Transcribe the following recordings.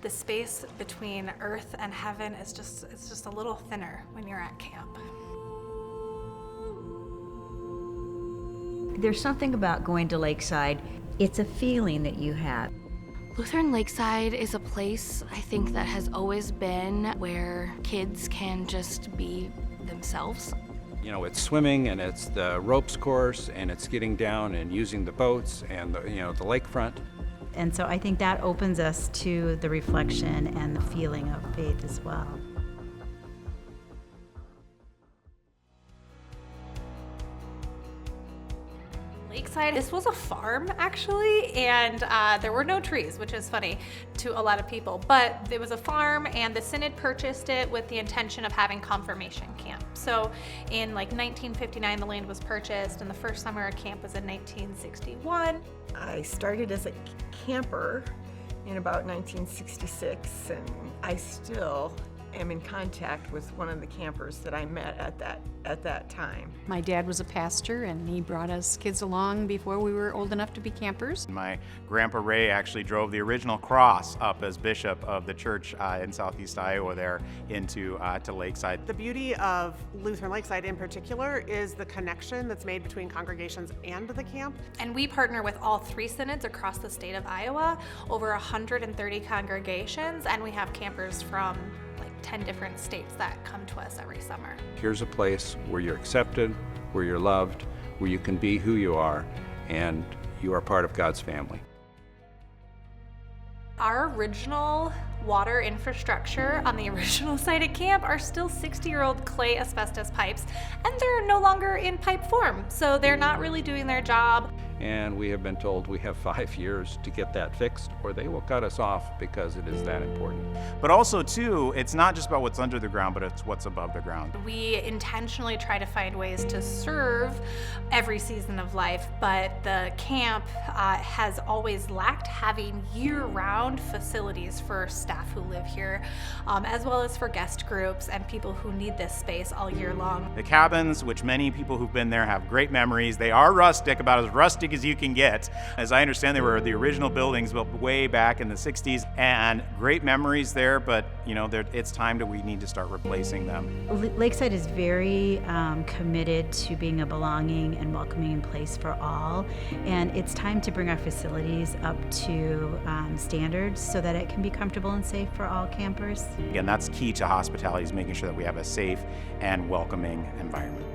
the space between earth and heaven is just a little thinner when you're at camp. There's something about going to Lakeside. It's a feeling that you have. Lutheran Lakeside is a place, I think, that has always been where kids can just be themselves. You know, it's swimming and it's the ropes course and it's getting down and using the boats and the lakefront. And so I think that opens us to the reflection and the feeling of faith as well. Lakeside, this was a farm actually, and there were no trees, which is funny to a lot of people, but it was a farm and the synod purchased it with the intention of having confirmation camp. So in like 1959 the land was purchased and the first summer of camp was in 1961. I started as a camper in about 1966, and I still am in contact with one of the campers that I met at that time. My dad was a pastor and he brought us kids along before we were old enough to be campers. My grandpa Ray actually drove the original cross up as bishop of the church in southeast Iowa there into to Lakeside. The beauty of Lutheran Lakeside in particular is the connection that's made between congregations and the camp. And we partner with all 3 synods across the state of Iowa, over 130 congregations, and we have campers from 10 different states that come to us every summer. Here's a place where you're accepted, where you're loved, where you can be who you are, and you are part of God's family. Our original water infrastructure on the original site at camp are still 60-year-old clay asbestos pipes, and they're no longer in pipe form, so they're not really doing their job. And we have been told we have 5 years to get that fixed or they will cut us off because it is that important. But also too, it's not just about what's under the ground, but it's what's above the ground. We intentionally try to find ways to serve every season of life, but the camp has always lacked having year-round facilities for staff who live here, as well as for guest groups and people who need this space all year long. The cabins, which many people who've been there have great memories. They are rustic, about as rustic as you can get. As I understand, they were the original buildings built way back in the 60s, and great memories there, but it's time that we need to start replacing them. Lakeside is very committed to being a belonging and welcoming place for all, and it's time to bring our facilities up to standards so that it can be comfortable and safe for all campers. Again, that's key to hospitality, is making sure that we have a safe and welcoming environment.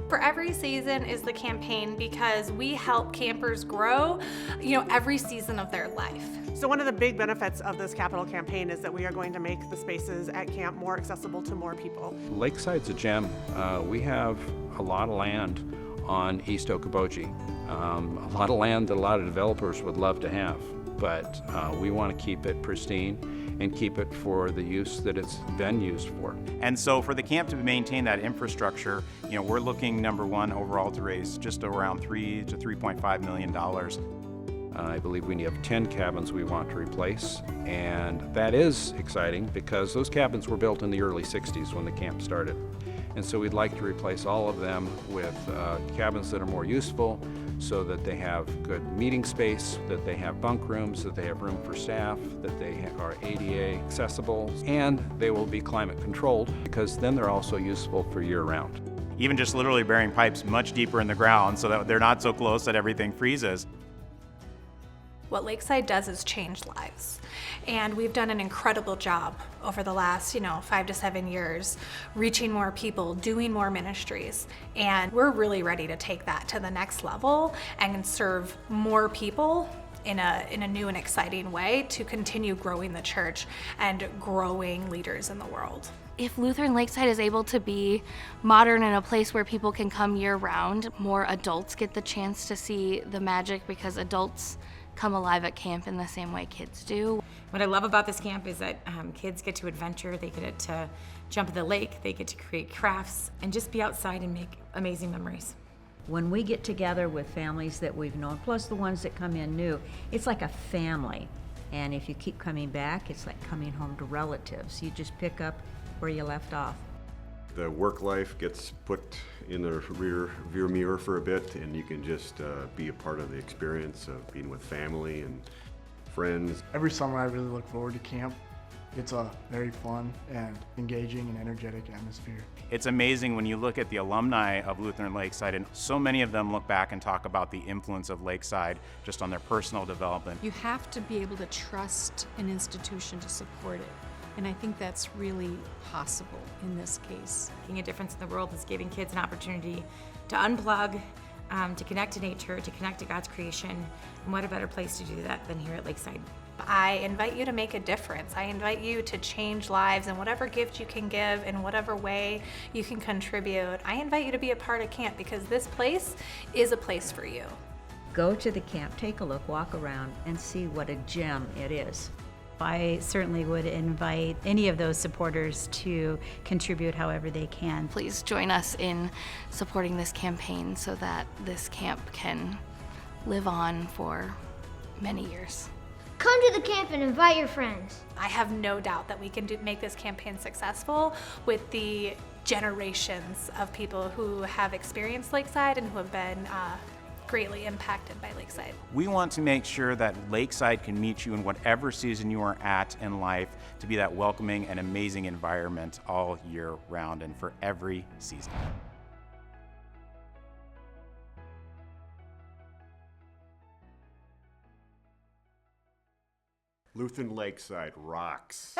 For every season is the campaign because we help campers grow, every season of their life. So one of the big benefits of this capital campaign is that we are going to make the spaces at camp more accessible to more people. Lakeside's a gem. We have a lot of land on East Okoboji, a lot of land that a lot of developers would love to have, but we want to keep it pristine and keep it for the use that it's been used for. And so for the camp to maintain that infrastructure, we're looking, number one, overall to raise just around $3 to $3.5 million. I believe we have 10 cabins we want to replace, and that is exciting because those cabins were built in the early 60s when the camp started. And so we'd like to replace all of them with cabins that are more useful, so that they have good meeting space, that they have bunk rooms, that they have room for staff, that they are ADA accessible, and they will be climate controlled because then they're also useful for year-round. Even just literally burying pipes much deeper in the ground so that they're not so close that everything freezes. What Lakeside does is change lives. And we've done an incredible job over the last, 5 to 7 years, reaching more people, doing more ministries. And we're really ready to take that to the next level and serve more people in a new and exciting way to continue growing the church and growing leaders in the world. If Lutheran Lakeside is able to be modern in a place where people can come year-round, more adults get the chance to see the magic because adults come alive at camp in the same way kids do. What I love about this camp is that kids get to adventure, they get to jump in the lake, they get to create crafts, and just be outside and make amazing memories. When we get together with families that we've known, plus the ones that come in new, it's like a family. And if you keep coming back, it's like coming home to relatives. You just pick up where you left off. The work life gets put in the rear mirror for a bit, and you can just be a part of the experience of being with family and friends. Every summer I really look forward to camp. It's a very fun and engaging and energetic atmosphere. It's amazing when you look at the alumni of Lutheran Lakeside, and so many of them look back and talk about the influence of Lakeside just on their personal development. You have to be able to trust an institution to support it. And I think that's really possible in this case. Making a difference in the world is giving kids an opportunity to unplug, to connect to nature, to connect to God's creation. And what a better place to do that than here at Lakeside. I invite you to make a difference. I invite you to change lives in whatever gift you can give, in whatever way you can contribute. I invite you to be a part of camp because this place is a place for you. Go to the camp, take a look, walk around, and see what a gem it is. I certainly would invite any of those supporters to contribute however they can. Please join us in supporting this campaign so that this camp can live on for many years. Come to the camp and invite your friends. I have no doubt that we can make this campaign successful with the generations of people who have experienced Lakeside and who have been greatly impacted by Lakeside. We want to make sure that Lakeside can meet you in whatever season you are at in life, to be that welcoming and amazing environment all year round and for every season. Lutheran Lakeside rocks.